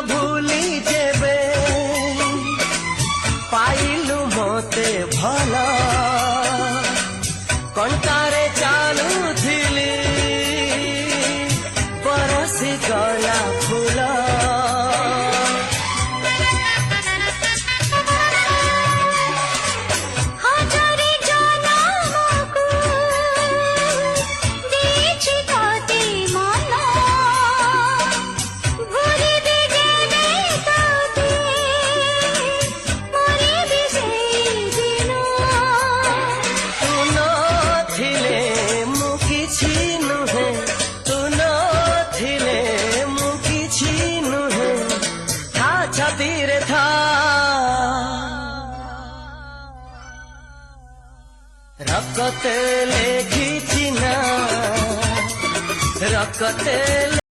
ভুলি যেবে পাইলু মতে ভাল কଣ୍ଟାରେ ଚାଲୁଥିଲି ବରସି ଗଲା ଫୁଲ छातीरे था रकते लेखी चिना रकते